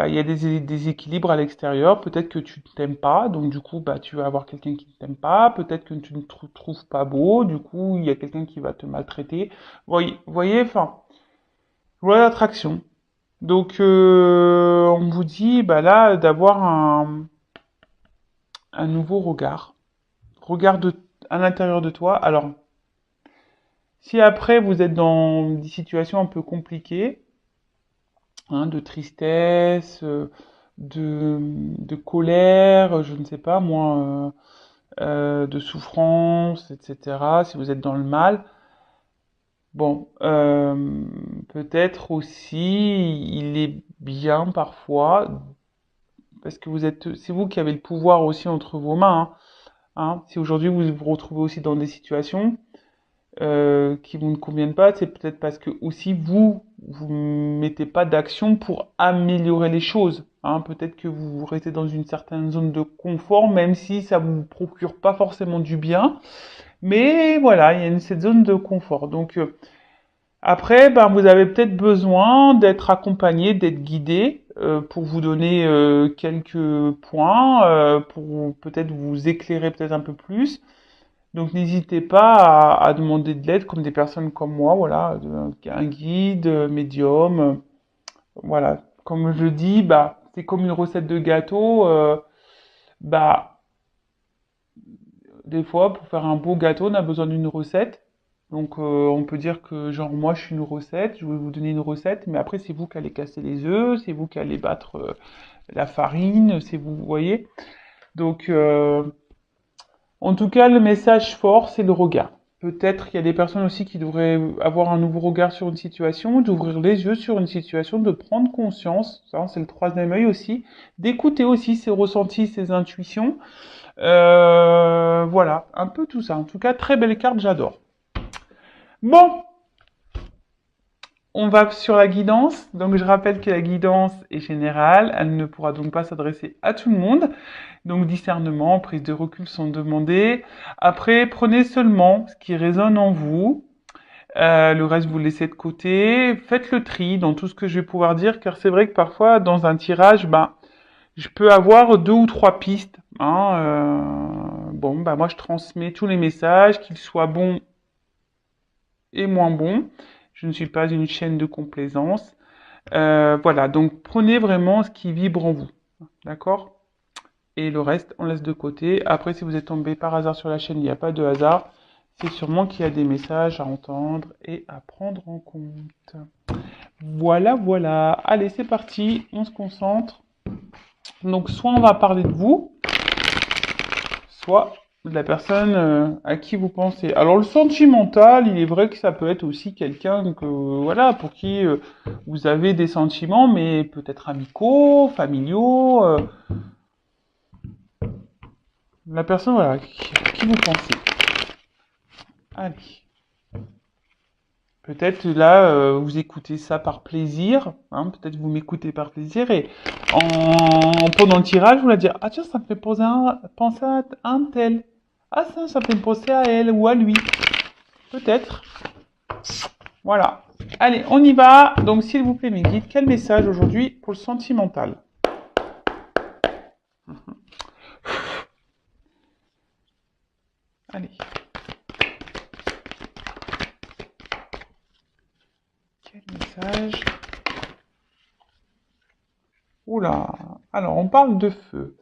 il y a des déséquilibres à l'extérieur. Peut-être que tu ne t'aimes pas, donc du coup, tu vas avoir quelqu'un qui ne t'aime pas. Peut-être que tu ne te trouves pas beau, du coup, il y a quelqu'un qui va te maltraiter. Voyez, enfin, voilà l'attraction. Donc, on vous dit, là, d'avoir un nouveau regard. Regarde à l'intérieur de toi. Alors, si après vous êtes dans des situations un peu compliquées, hein, de tristesse, de colère, je ne sais pas moi, de souffrance, etc. Si vous êtes dans le mal, bon, peut-être aussi il est bien parfois, parce que c'est vous qui avez le pouvoir aussi entre vos mains, hein. Si aujourd'hui vous vous retrouvez aussi dans des situations qui vous ne conviennent pas, c'est peut-être parce que aussi vous mettez pas d'action pour améliorer les choses, hein. Peut-être que vous restez dans une certaine zone de confort, même si ça vous procure pas forcément du bien. Mais voilà, il y a cette zone de confort. Donc après, vous avez peut-être besoin d'être accompagné, d'être guidé pour vous donner quelques points, pour peut-être vous éclairer peut-être un peu plus. Donc n'hésitez pas à demander de l'aide comme des personnes comme moi, voilà, un guide, médium, voilà. Comme je dis, c'est comme une recette de gâteau. Bah, des fois, pour faire un beau gâteau, on a besoin d'une recette. Donc on peut dire que genre moi je suis une recette, je vais vous donner une recette, mais après c'est vous qui allez casser les œufs, c'est vous qui allez battre la farine, c'est vous, voyez. Donc en tout cas, le message fort, c'est le regard. Peut-être qu'il y a des personnes aussi qui devraient avoir un nouveau regard sur une situation, d'ouvrir les yeux sur une situation, de prendre conscience, ça c'est le troisième œil aussi, d'écouter aussi ses ressentis, ses intuitions. Voilà, un peu tout ça. En tout cas, très belle carte, j'adore. Bon, on va sur la guidance. Donc je rappelle que la guidance est générale, elle ne pourra donc pas s'adresser à tout le monde. Donc discernement, prise de recul sont demandées. Après, prenez seulement ce qui résonne en vous. Le reste, vous le laissez de côté. Faites le tri dans tout ce que je vais pouvoir dire, car c'est vrai que parfois, dans un tirage, je peux avoir deux ou trois pistes, hein. Moi, je transmets tous les messages, qu'ils soient bons et moins bons. Je ne suis pas une chaîne de complaisance. Voilà, donc prenez vraiment ce qui vibre en vous. D'accord? Et le reste, on laisse de côté. Après, si vous êtes tombé par hasard sur la chaîne, il n'y a pas de hasard. C'est sûrement qu'il y a des messages à entendre et à prendre en compte. Voilà, voilà. Allez, c'est parti. On se concentre. Donc, soit on va parler de vous, soit de la personne à qui vous pensez. Alors, le sentimental, il est vrai que ça peut être aussi quelqu'un que, voilà, pour qui vous avez des sentiments, mais peut-être amicaux, familiaux. La personne, voilà, à qui vous pensez. Allez. Peut-être là, vous écoutez ça par plaisir, hein, peut-être vous m'écoutez par plaisir et pendant le tirage, vous allez dire, ah tiens, ça me fait penser à un tel. Ah ça me fait penser à elle ou à lui. Peut-être. Voilà. Allez, on y va. Donc, s'il vous plaît, mes guides, quel message aujourd'hui pour le sentimental? Allez. Quel message? Oula. Alors, on parle de feu.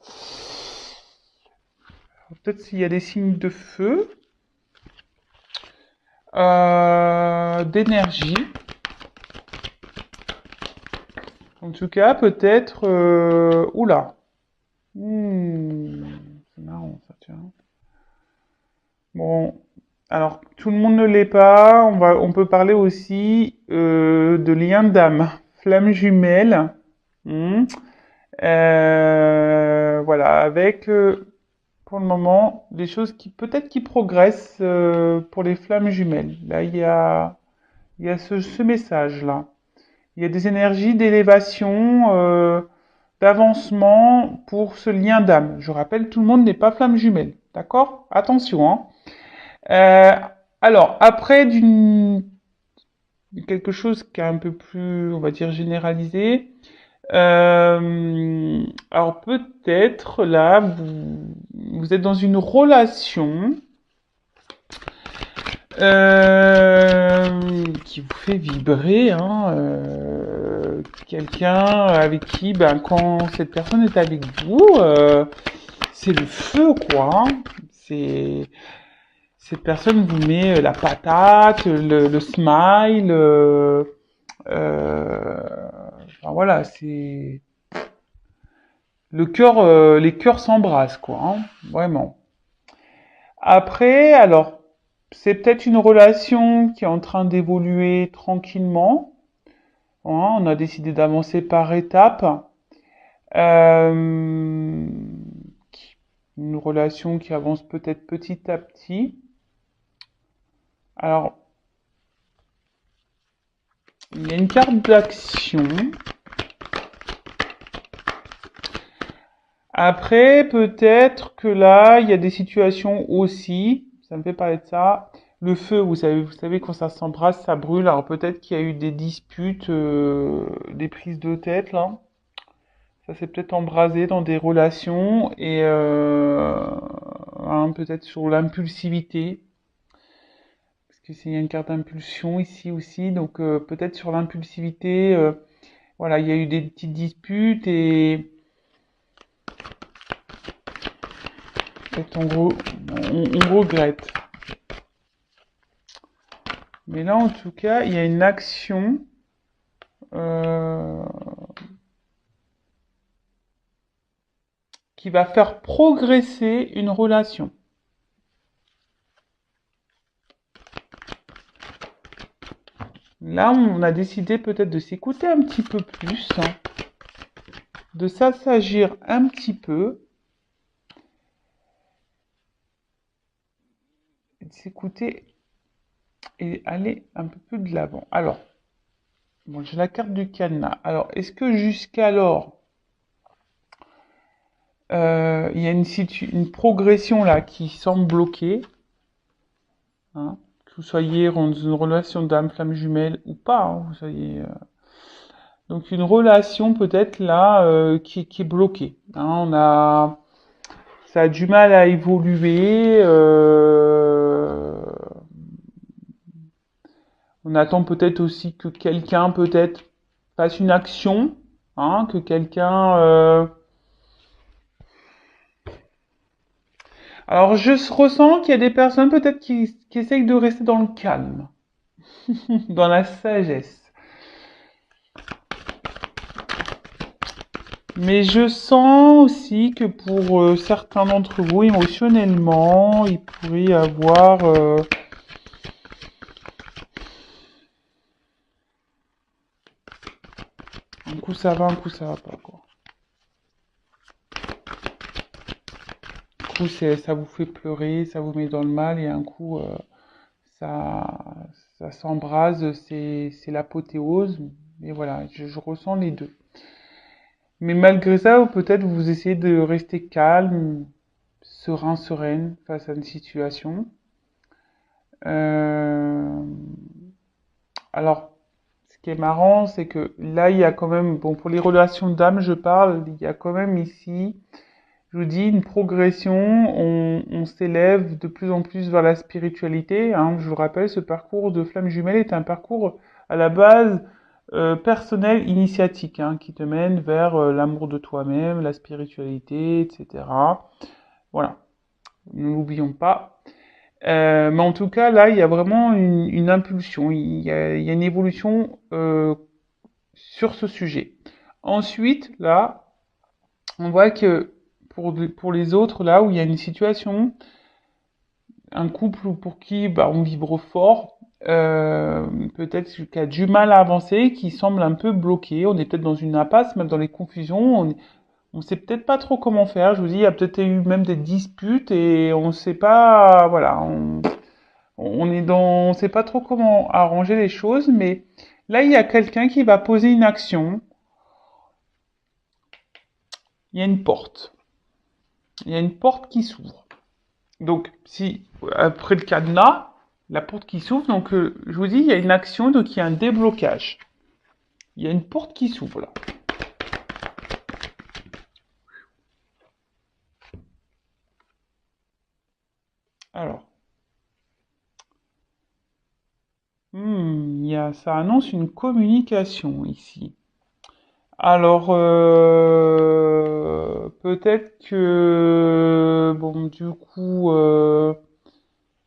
Peut-être s'il y a des signes de feu, d'énergie. En tout cas, peut-être... Oula. C'est marrant ça, tiens. Bon, alors tout le monde ne l'est pas. On peut parler aussi de lien d'âme, flamme jumelle. Hmm. Voilà, avec pour le moment des choses qui peut-être qui progressent pour les flammes jumelles. Là, il y a ce message-là. Il y a des énergies d'élévation, d'avancement pour ce lien d'âme. Je rappelle, tout le monde n'est pas flamme jumelle. D'accord? Attention, hein. Euh, alors, après quelque chose qui est un peu plus, on va dire, généralisé, Alors peut-être là, vous êtes dans une relation qui vous fait vibrer, hein, quelqu'un avec qui, ben, quand cette personne est avec vous, c'est le feu, quoi. Hein. C'est Cette personne vous met la patate, le smile, enfin voilà, c'est le cœur, les cœurs s'embrassent, quoi, hein, vraiment. Après, alors, c'est peut-être une relation qui est en train d'évoluer tranquillement. Hein, on a décidé d'avancer par étapes. Euh, une relation qui avance peut-être petit à petit. Alors, il y a une carte d'action. Après, peut-être que là, il y a des situations aussi, ça me fait parler de ça. Le feu, vous savez, quand ça s'embrasse, ça brûle. Alors peut-être qu'il y a eu des disputes, des prises de tête là. Ça s'est peut-être embrasé dans des relations et hein, peut-être sur l'impulsivité, parce que c'est y a une carte d'impulsion ici aussi, donc peut-être sur l'impulsivité. Voilà, il y a eu des petites disputes et peut-être en gros, on regrette. Mais là, en tout cas, il y a une action euh, qui va faire progresser une relation. Là, on a décidé peut-être de s'écouter un petit peu plus, hein, de s'assagir un petit peu, de s'écouter et aller un peu plus de l'avant. Alors, bon, j'ai la carte du cadenas. Alors, est-ce que jusqu'alors, il y a une progression là qui semble bloquée, hein, que vous soyez dans une relation d'âme, flamme jumelle ou pas, hein, vous soyez donc une relation peut-être là qui est bloquée. Hein, ça a du mal à évoluer. On attend peut-être aussi que quelqu'un peut-être fasse une action, hein, que quelqu'un. Alors je ressens qu'il y a des personnes peut-être qui essayent de rester dans le calme, dans la sagesse. Mais je sens aussi que pour certains d'entre vous, émotionnellement, il pourrait y avoir un coup ça va, un coup ça va pas, quoi. Un coup ça vous fait pleurer, ça vous met dans le mal, et un coup ça, ça s'embrase, c'est l'apothéose. Mais voilà, je ressens les deux. Mais malgré ça, peut-être vous essayez de rester calme, serein, sereine face à une situation. Euh, alors, ce qui est marrant, c'est que là, il y a quand même, bon, pour les relations d'âme, je parle, il y a quand même ici, je vous dis, une progression, on s'élève de plus en plus vers la spiritualité. Hein. Je vous rappelle, ce parcours de flamme jumelle est un parcours à la base personnel, initiatique, hein, qui te mène vers l'amour de toi-même, la spiritualité, etc. Voilà, ne l'oublions pas. Mais en tout cas, là, il y a vraiment une impulsion, il y a une évolution sur ce sujet. Ensuite, là, on voit que pour les autres, là où il y a une situation, un couple pour qui bah, on vibre fort, peut-être qui a du mal à avancer, qui semble un peu bloqué, on est peut-être dans une impasse, même dans les confusions, on sait peut-être pas trop comment faire. Je vous dis, il y a peut-être eu même des disputes et on sait pas, voilà, on sait pas trop comment arranger les choses, mais là, il y a quelqu'un qui va poser une action. Il y a une porte. Il y a une porte qui s'ouvre. Donc, si, après le cadenas, la porte qui s'ouvre, donc, je vous dis, il y a une action, donc il y a un déblocage. Il y a une porte qui s'ouvre, là. Alors, ça annonce une communication ici. Alors, peut-être que, bon, du coup,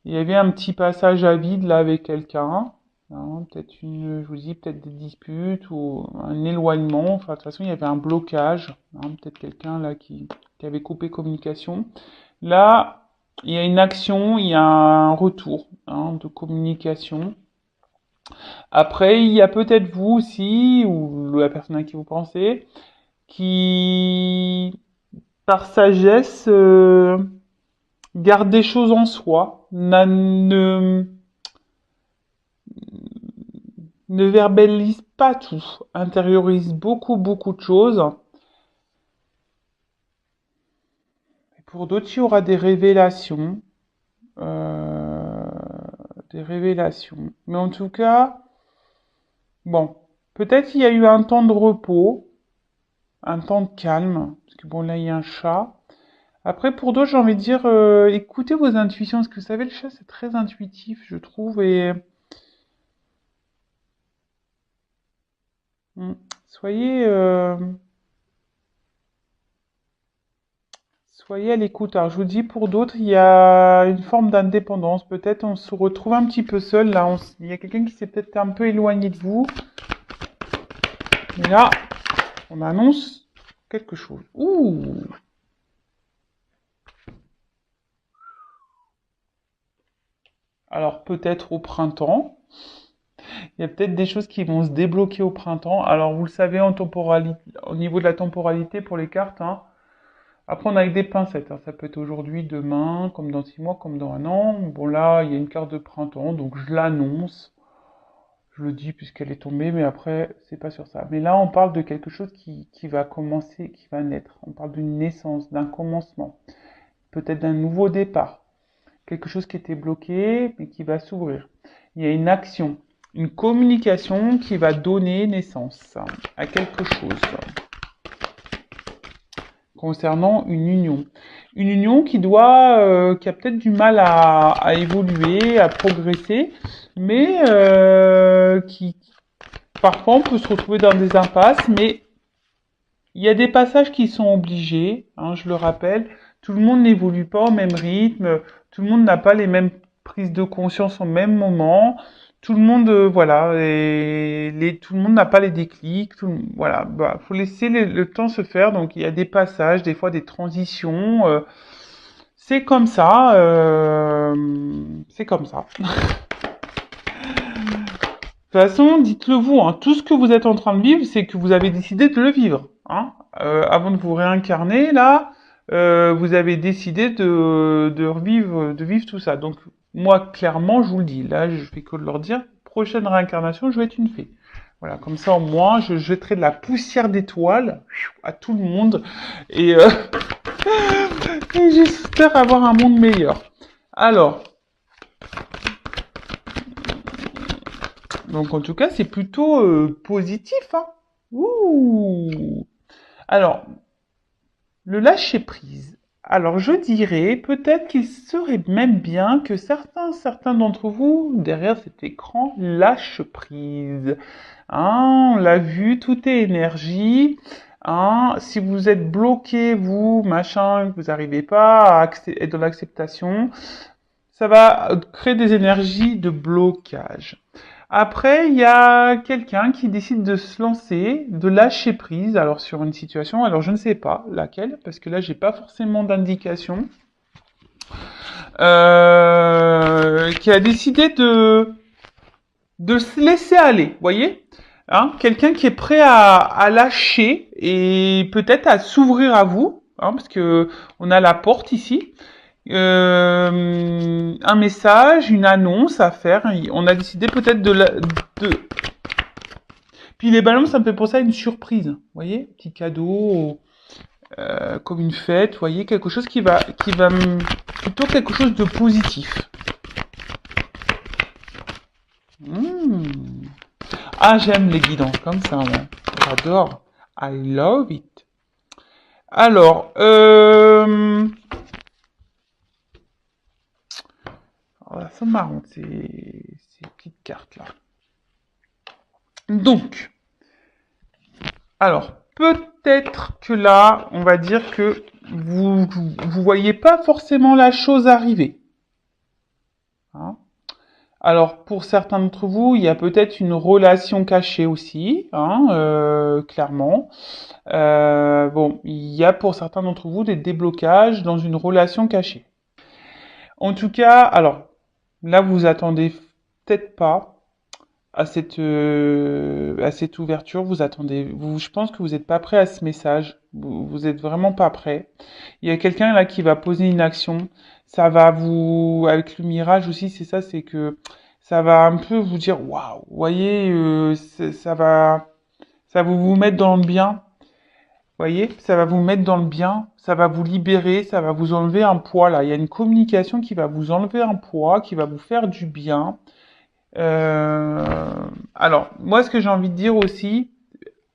il y avait un petit passage à vide là avec quelqu'un. Hein, peut-être je vous dis, peut-être des disputes ou un éloignement. Enfin, de toute façon, il y avait un blocage. Hein, peut-être quelqu'un là qui avait coupé communication. Là, il y a une action, il y a un retour hein, de communication. Après, il y a peut-être vous aussi, ou la personne à qui vous pensez, qui, par sagesse, garde des choses en soi, ne verbalise pas tout, intériorise beaucoup de choses. Et pour d'autres, il y aura euh, des révélations. Mais en tout cas, bon, peut-être il y a eu un temps de repos, un temps de calme, parce que bon là il y a un chat. Après pour d'autres j'ai envie de dire écoutez vos intuitions, parce que vous savez le chat c'est très intuitif je trouve et hmm, soyez soyez à l'écoute. Alors je vous dis pour d'autres il y a une forme d'indépendance, peut-être on se retrouve un petit peu seul là, il y a quelqu'un qui s'est peut-être un peu éloigné de vous. Et là on annonce quelque chose. Ouh. Alors peut-être au printemps. Il y a peut-être des choses qui vont se débloquer au printemps. Alors, vous le savez, au niveau de la temporalité pour les cartes, hein, à prendre avec des pincettes. Hein. Ça peut être aujourd'hui, demain, comme dans 6 mois, comme dans un an. Bon, là, il y a une carte de printemps, donc je l'annonce. Je le dis puisqu'elle est tombée, mais après, c'est pas sur ça. Mais là, on parle de quelque chose qui va commencer, qui va naître. On parle d'une naissance, d'un commencement. Peut-être d'un nouveau départ. Quelque chose qui était bloqué, mais qui va s'ouvrir. Il y a une action, une communication qui va donner naissance à quelque chose concernant une union. Une union qui a peut-être du mal à évoluer, à progresser, mais qui parfois on peut se retrouver dans des impasses, mais il y a des passages qui sont obligés, hein, je le rappelle. Tout le monde n'évolue pas au même rythme, tout le monde n'a pas les mêmes prises de conscience au même moment. Tout le monde, voilà, tout le monde n'a pas les déclics. Voilà, bah, faut laisser le temps se faire. Donc il y a des passages, des fois des transitions. C'est comme ça. C'est comme ça. De toute façon, dites-le vous, hein, tout ce que vous êtes en train de vivre, c'est que vous avez décidé de le vivre. Hein. Avant de vous réincarner, là, vous avez décidé de vivre tout ça. Donc, moi, clairement, je vous le dis, là, je fais que de leur dire, prochaine réincarnation, je vais être une fée. Voilà, comme ça, au moins, je jetterai de la poussière d'étoiles à tout le monde et, et j'espère avoir un monde meilleur. Alors, donc en tout cas, c'est plutôt positif. Hein. Ouh. Alors, le lâcher prise. Alors, je dirais peut-être qu'il serait même bien que certains d'entre vous, derrière cet écran, lâchent prise. Hein, on l'a vu, tout est énergie. Hein, si vous êtes bloqué, vous, machin, que vous n'arrivez pas à être dans l'acceptation, ça va créer des énergies de blocage. Après, il y a quelqu'un qui décide de se lancer, de lâcher prise, alors sur une situation, alors je ne sais pas laquelle, parce que là j'ai pas forcément d'indication, qui a décidé de se laisser aller, voyez, hein, quelqu'un qui est prêt à lâcher et peut-être à s'ouvrir à vous, hein, parce que on a la porte ici, un message, une annonce à faire. On a décidé peut-être de... Puis les ballons, ça me fait penser à une surprise. Vous voyez, petit cadeau, comme une fête. Vous voyez, quelque chose plutôt quelque chose de positif. Ah, j'aime les guidances comme ça, moi. J'adore. I love it. Alors, Voilà, c'est marrant, ces petites cartes-là. Donc, alors, peut-être que là, on va dire que vous voyez pas forcément la chose arriver. Hein. Alors, pour certains d'entre vous, il y a peut-être une relation cachée aussi, hein, clairement. Bon, il y a pour certains d'entre vous des déblocages dans une relation cachée. En tout cas, alors, là, vous attendez peut-être pas à cette ouverture, vous attendez, je pense que vous n'êtes pas prêt à ce message, vous êtes vraiment pas prêt. Il y a quelqu'un là qui va poser une action, ça va vous, avec le mirage aussi, c'est ça, c'est que ça va un peu vous dire, waouh, vous voyez, ça va vous mettre dans le bien, vous voyez, ça va vous mettre dans le bien, ça va vous libérer, ça va vous enlever un poids là. Il y a une communication qui va vous enlever un poids, qui va vous faire du bien. Alors, moi, ce que j'ai envie de dire aussi,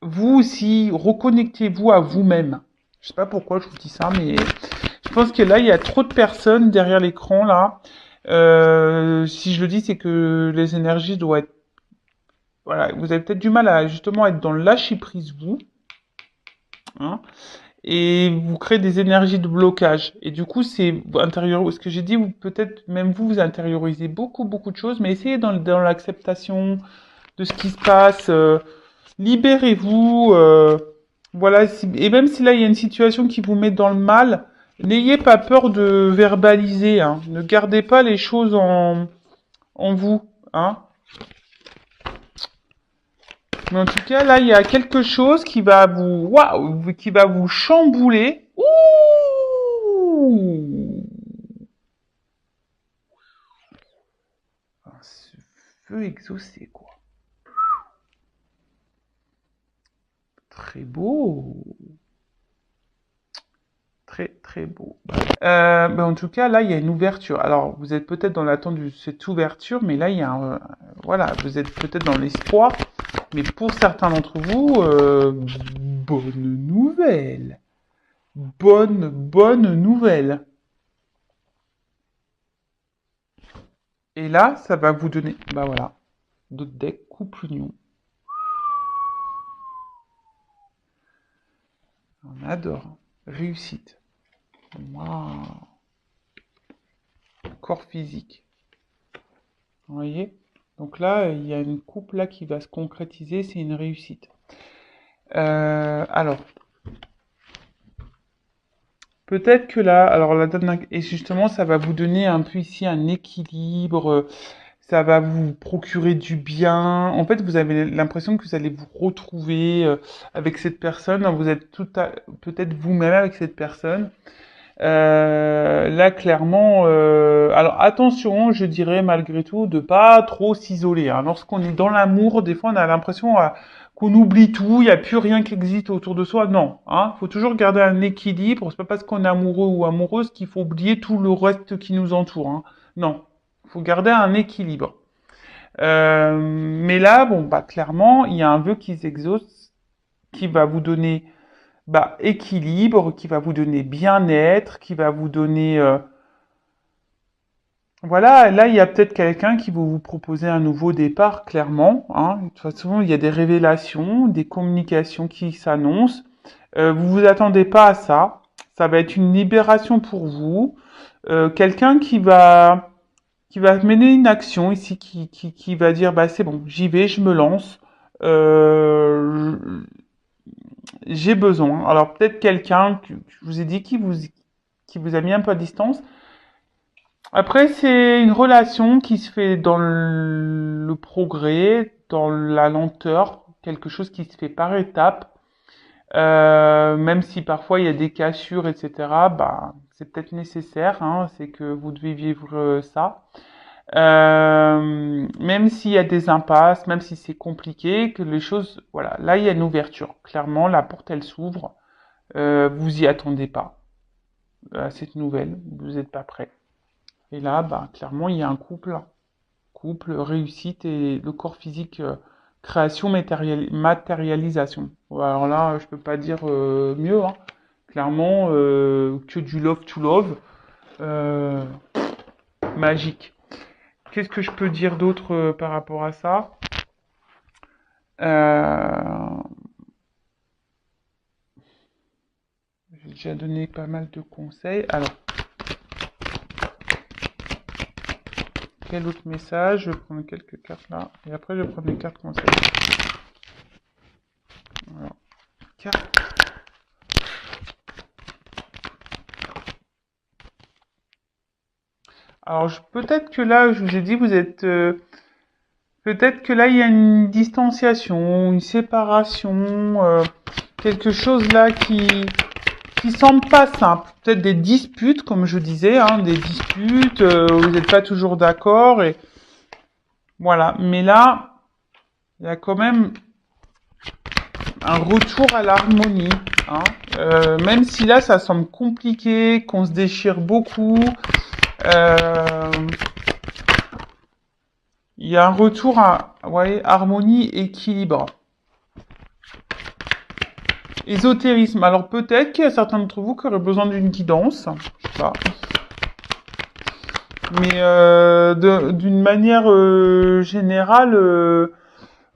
vous aussi, reconnectez-vous à vous-même. Je sais pas pourquoi je vous dis ça, mais je pense que là, il y a trop de personnes derrière l'écran, là. Si je le dis, c'est que les énergies doivent être... Voilà, vous avez peut-être du mal à justement être dans le lâcher-prise, vous. Hein, et vous créez des énergies de blocage. Et du coup, c'est intérieur, ce que j'ai dit, peut-être même vous intériorisez beaucoup de choses, mais essayez dans l'acceptation de ce qui se passe. Libérez-vous. Voilà. Et même si là, il y a une situation qui vous met dans le mal, n'ayez pas peur de verbaliser. Hein. Ne gardez pas les choses en vous. Hein. Mais en tout cas, là, il y a quelque chose qui va vous, waouh, qui va vous chambouler. Ouh! Ce feu exaucé, quoi. Très beau. Très beau. Ben, en tout cas, là, il y a une ouverture. Alors, vous êtes peut-être dans l'attente de cette ouverture, mais là, il y a voilà, vous êtes peut-être dans l'espoir. Mais pour certains d'entre vous, bonne nouvelle. Bonne nouvelle. Et là, ça va vous donner, bah voilà, d'autres decks, couple union. On adore. Réussite. Waouh. Corps physique. Vous voyez? Donc là, il y a une couple là qui va se concrétiser, c'est une réussite. Alors, peut-être que là, alors la date et justement, ça va vous donner un peu ici un équilibre, ça va vous procurer du bien. En fait, vous avez l'impression que vous allez vous retrouver avec cette personne. Vous êtes peut-être vous-même avec cette personne. Là, clairement, alors attention, je dirais malgré tout de pas trop s'isoler. Hein. Lorsqu'on est dans l'amour, des fois, on a l'impression qu'on oublie tout, il n'y a plus rien qui existe autour de soi. Non, hein, faut toujours garder un équilibre. C'est pas parce qu'on est amoureux ou amoureuse qu'il faut oublier tout le reste qui nous entoure. Hein. Non, faut garder un équilibre. Mais là, bon, bah clairement, il y a un vœu qui s'exauce, qui va vous donner bah, équilibre, qui va vous donner bien-être, qui va vous donner... Voilà, là, il y a peut-être quelqu'un qui va vous proposer un nouveau départ, clairement. Hein. De toute façon, il y a des révélations, des communications qui s'annoncent. Vous vous attendez pas à ça. Ça va être une libération pour vous. Quelqu'un qui va mener une action ici, qui va dire, bah c'est bon, j'y vais, je me lance. Euh, j'ai besoin. Alors peut-être quelqu'un que je vous ai dit qui vous a mis un peu à distance. Après, c'est une relation qui se fait dans le progrès, dans la lenteur, quelque chose qui se fait par étapes. Même si parfois il y a des cassures, etc. Bah, c'est peut-être nécessaire. Hein, c'est que vous devez vivre ça. Même s'il y a des impasses, même si c'est compliqué, que les choses, voilà, là il y a une ouverture. Clairement, la porte elle s'ouvre. Vous y attendez pas à cette nouvelle, vous n'êtes pas prêt. Et là, bah, clairement, il y a un couple, réussite et le corps physique, création, matérialisation. Alors là, je peux pas dire mieux. Hein. Clairement, que du love to love, magique. qu'est-ce que je peux dire d'autre par rapport à ça? Euh, j'ai déjà donné pas mal de conseils. Alors, quel autre message? Je vais prendre quelques cartes là. Et après, je vais prendre les cartes conseils. Voilà. Cartes. Alors, peut-être que là, je vous ai dit, vous êtes... peut-être que là, il y a une distanciation, une séparation, quelque chose là qui semble pas simple. Peut-être des disputes, comme je disais, hein, des disputes, où vous n'êtes pas toujours d'accord, et voilà. Mais là, il y a quand même un retour à l'harmonie, hein. Même si là, ça semble compliqué, qu'on se déchire beaucoup, euh, il y a un retour à, ouais, harmonie, équilibre. Ésotérisme. Alors peut-être qu'il y a certains d'entre vous qui auraient besoin d'une guidance, je sais pas. Mais d'une manière générale,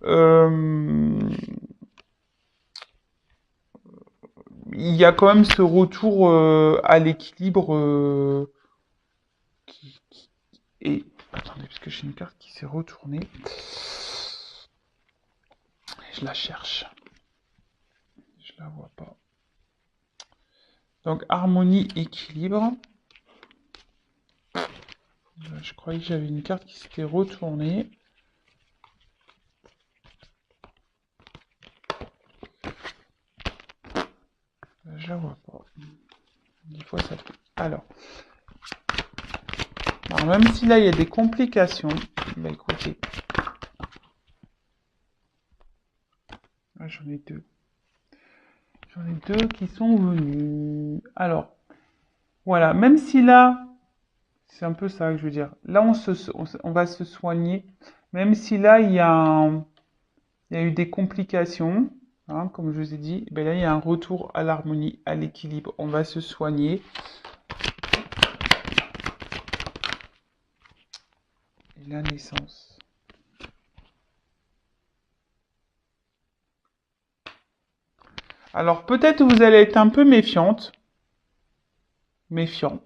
euh, il y a quand même ce retour à l'équilibre qui est... Attendez, parce que j'ai une carte qui s'est retournée. Je la cherche. Je la vois pas. Donc harmonie, équilibre. Je croyais que j'avais une carte qui s'était retournée. Je la vois pas. Des fois ça fait. Alors même si là il y a des complications, bah écoutez. Ah, j'en ai deux. J'en ai deux qui sont venus. Alors, voilà, même si là, c'est un peu ça que je veux dire. Là, on va se soigner. Même si là, il y a eu des complications, hein, comme je vous ai dit, ben là, il y a un retour à l'harmonie, à l'équilibre. On va se soigner. Et la naissance. Alors, peut-être vous allez être un peu méfiante. Méfiant.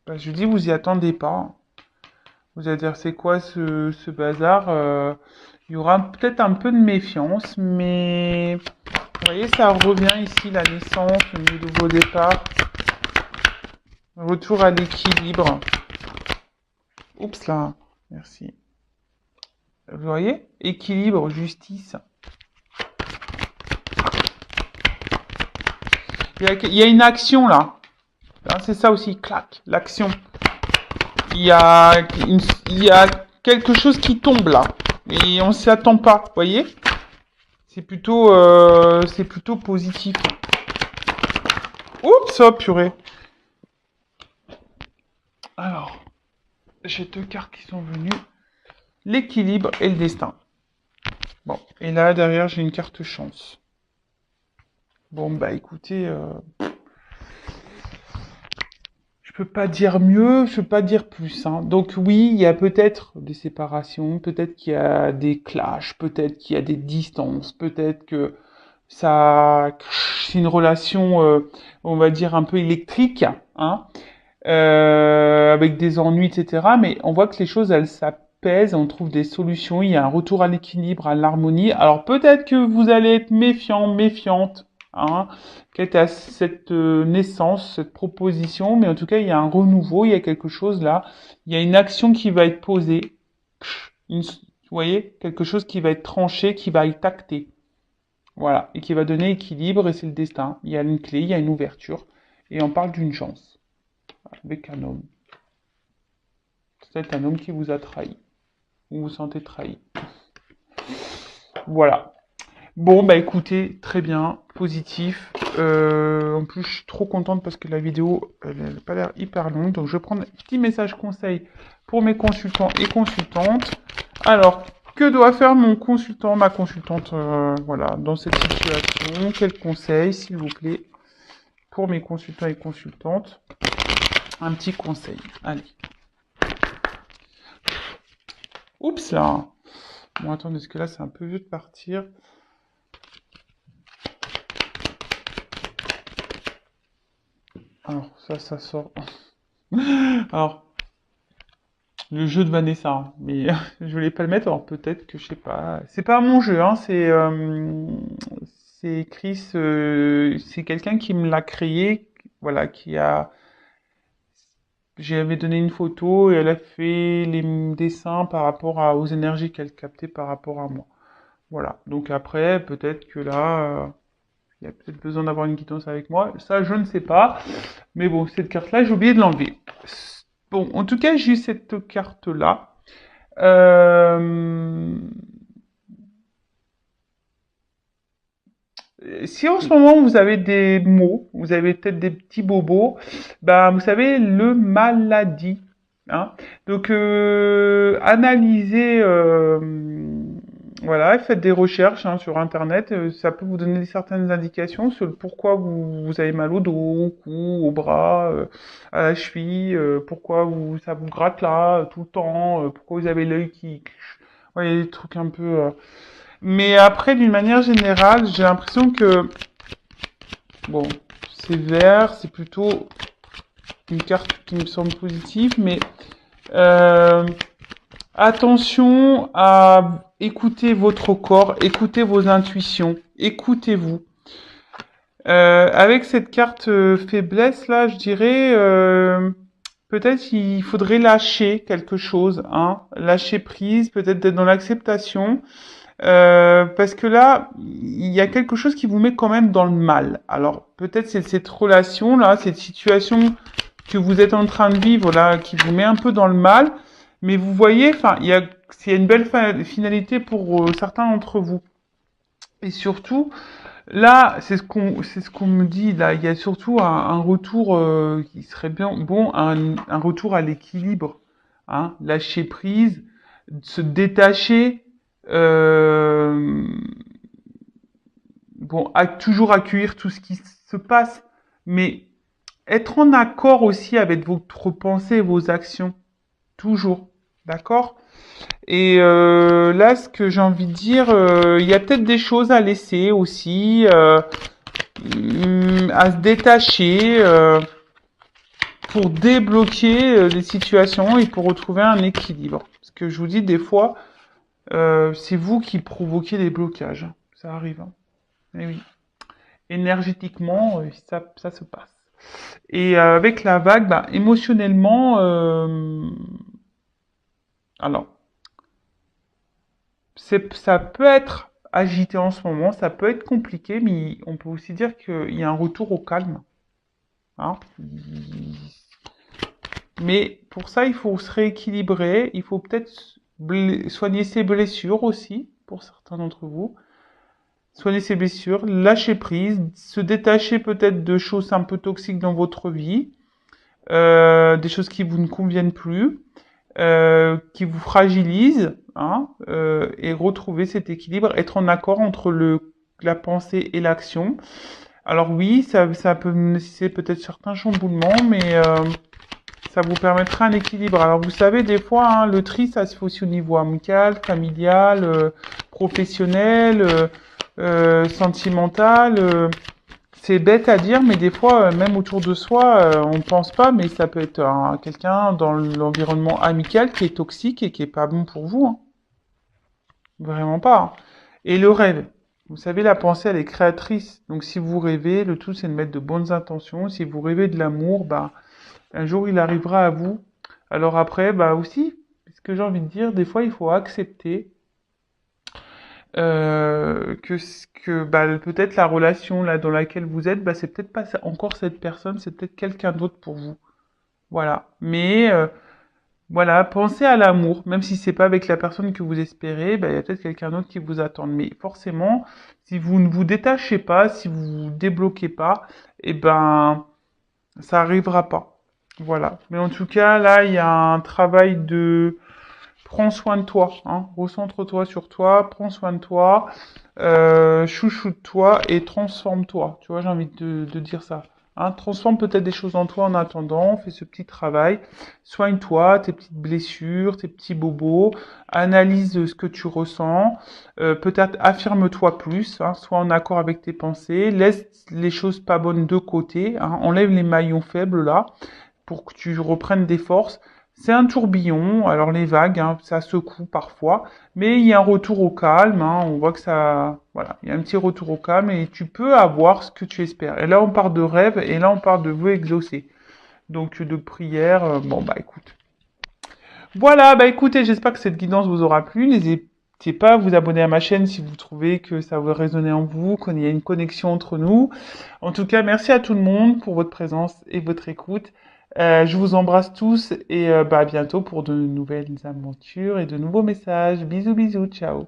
Ben, je dis, vous y attendez pas. Vous allez dire, c'est quoi ce bazar? Il y aura peut-être un peu de méfiance, mais vous voyez, ça revient ici, la naissance, le nouveau départ, retour à l'équilibre. Oups là, merci. Vous voyez? Équilibre, justice. Il y a une action là. Hein, c'est ça aussi, clac, l'action. Il y a quelque chose qui tombe là. Et on s'y attend pas, vous voyez? C'est plutôt positif. Oups, oh purée. Alors, j'ai deux cartes qui sont venues. L'équilibre et le destin. Bon, et là, derrière, j'ai une carte chance. Bon, bah écoutez, je peux pas dire mieux, je peux pas dire plus, hein. Donc oui, il y a peut-être des séparations, peut-être qu'il y a des clashs, peut-être qu'il y a des distances, peut-être que c'est une relation, on va dire, un peu électrique, hein, avec des ennuis, etc. Mais on voit que les choses, elles s'apaisent, on trouve des solutions, il y a un retour à l'équilibre, à l'harmonie. Alors peut-être que vous allez être méfiant, méfiante, hein, quant à cette naissance, cette proposition, mais en tout cas, il y a un renouveau, il y a quelque chose là, il y a une action qui va être posée, vous voyez, quelque chose qui va être tranché, qui va être acté. Voilà, et qui va donner équilibre, et c'est le destin. Il y a une clé, il y a une ouverture, et on parle d'une chance avec un homme. C'est un homme qui vous a trahi. Vous vous sentez trahi. Voilà. Bon, bah écoutez, très bien, positif. En plus, je suis trop contente parce que la vidéo, elle n'a pas l'air hyper longue. Donc, je vais prendre un petit message conseil pour mes consultants et consultantes. Alors, que doit faire mon consultant, ma consultante, voilà, dans cette situation? Quel conseil, s'il vous plaît, pour mes consultants et consultantes? Un petit conseil. Allez. Oups là. Bon, attendez, parce que là, c'est un peu vieux de partir. Alors, ça sort. Alors, le jeu de Vanessa, hein, mais je voulais pas le mettre, alors peut-être que je sais pas. C'est pas mon jeu, hein, c'est Chris, c'est quelqu'un qui me l'a créé, voilà, j'avais donné une photo et elle a fait les dessins par rapport aux énergies qu'elle captait par rapport à moi. Voilà. Donc après, peut-être que là, il y a peut-être besoin d'avoir une guidance avec moi. Ça, je ne sais pas. Mais bon, cette carte-là, j'ai oublié de l'enlever. Bon, en tout cas, j'ai cette carte-là. Euh, Si en ce moment vous avez des maux, vous avez peut-être des petits bobos, bah vous savez le maladie, hein. Donc analysez, voilà, faites des recherches hein, sur internet, ça peut vous donner certaines indications sur le pourquoi vous avez mal au dos, au cou, au bras, à la cheville, pourquoi ça vous gratte là tout le temps, pourquoi vous avez l'œil qui, ouais, des trucs un peu. Mais après, d'une manière générale, j'ai l'impression que, bon, c'est vert, c'est plutôt une carte qui me semble positive, mais euh, attention à écouter votre corps, écouter vos intuitions, écoutez-vous. Avec cette carte faiblesse là, je dirais peut-être il faudrait lâcher quelque chose, hein, lâcher prise, peut-être d'être dans l'acceptation. Parce que là, il y a quelque chose qui vous met quand même dans le mal. Alors, peut-être c'est cette relation-là, cette situation que vous êtes en train de vivre là, qui vous met un peu dans le mal. Mais vous voyez, enfin, il y a une belle finalité pour certains d'entre vous. Et surtout, là, c'est ce qu'on me dit. Là, il y a surtout un retour qui serait bien bon, un retour à l'équilibre, hein, lâcher prise, se détacher. Euh, bon, toujours accueillir tout ce qui se passe, mais être en accord aussi avec votre pensée et vos actions, toujours, d'accord? Et là, ce que j'ai envie de dire, il y a peut-être des choses à laisser aussi, à se détacher pour débloquer des situations et pour retrouver un équilibre. Parce que je vous dis, des fois, c'est vous qui provoquez des blocages. Ça arrive. Hein. Eh oui. Énergétiquement, ça se passe. Et avec la vague, bah, émotionnellement, alors, ça peut être agité en ce moment, ça peut être compliqué, mais on peut aussi dire qu'il y a un retour au calme. Hein. Mais pour ça, il faut se rééquilibrer, il faut peut-être soigner ses blessures aussi, pour certains d'entre vous. Soigner ses blessures, lâcher prise, se détacher peut-être de choses un peu toxiques dans votre vie, des choses qui vous ne conviennent plus, qui vous fragilisent, hein, et retrouver cet équilibre, être en accord entre la pensée et l'action. Alors oui, ça peut nécessiter peut-être certains chamboulements, mais ça vous permettra un équilibre. Alors vous savez, des fois, hein, le tri, ça se fait aussi au niveau amical, familial, professionnel, sentimental. C'est bête à dire, mais des fois, même autour de soi, on pense pas, mais ça peut être quelqu'un dans l'environnement amical qui est toxique et qui est pas bon pour vous. Hein. Vraiment pas. Hein. Et le rêve. Vous savez, la pensée, elle est créatrice. Donc si vous rêvez, le tout, c'est de mettre de bonnes intentions. Si vous rêvez de l'amour, bah, un jour, il arrivera à vous. Alors après, bah aussi, ce que j'ai envie de dire, des fois, il faut accepter que bah, peut-être la relation là dans laquelle vous êtes, bah, c'est peut-être pas encore cette personne, c'est peut-être quelqu'un d'autre pour vous. Voilà. Mais voilà, pensez à l'amour, même si c'est pas avec la personne que vous espérez, bah, il y a peut-être quelqu'un d'autre qui vous attend. Mais forcément, si vous ne vous détachez pas, si vous vous débloquez pas, eh ben ça arrivera pas. Voilà. Mais en tout cas, là, il y a un travail de prends soin de toi, hein. Recentre-toi sur toi, prends soin de toi, chouchoute-toi et transforme-toi. Tu vois, j'ai envie de dire ça. Hein, transforme peut-être des choses en toi en attendant, fais ce petit travail, soigne-toi, tes petites blessures, tes petits bobos, analyse ce que tu ressens, peut-être affirme-toi plus, hein, sois en accord avec tes pensées, laisse les choses pas bonnes de côté, hein, enlève les maillons faibles là, pour que tu reprennes des forces. C'est un tourbillon, alors les vagues, hein, ça secoue parfois, mais il y a un retour au calme, hein, on voit que ça, voilà, il y a un petit retour au calme et tu peux avoir ce que tu espères. Et là, on parle de rêve et là, on parle de vœux exaucés. Donc, de prière, bon, bah écoute. Voilà, bah écoutez, j'espère que cette guidance vous aura plu. N'hésitez pas à vous abonner à ma chaîne si vous trouvez que ça va résonner en vous, qu'il y a une connexion entre nous. En tout cas, merci à tout le monde pour votre présence et votre écoute. Je vous embrasse tous et bah, à bientôt pour de nouvelles aventures et de nouveaux messages. Bisous, bisous, ciao.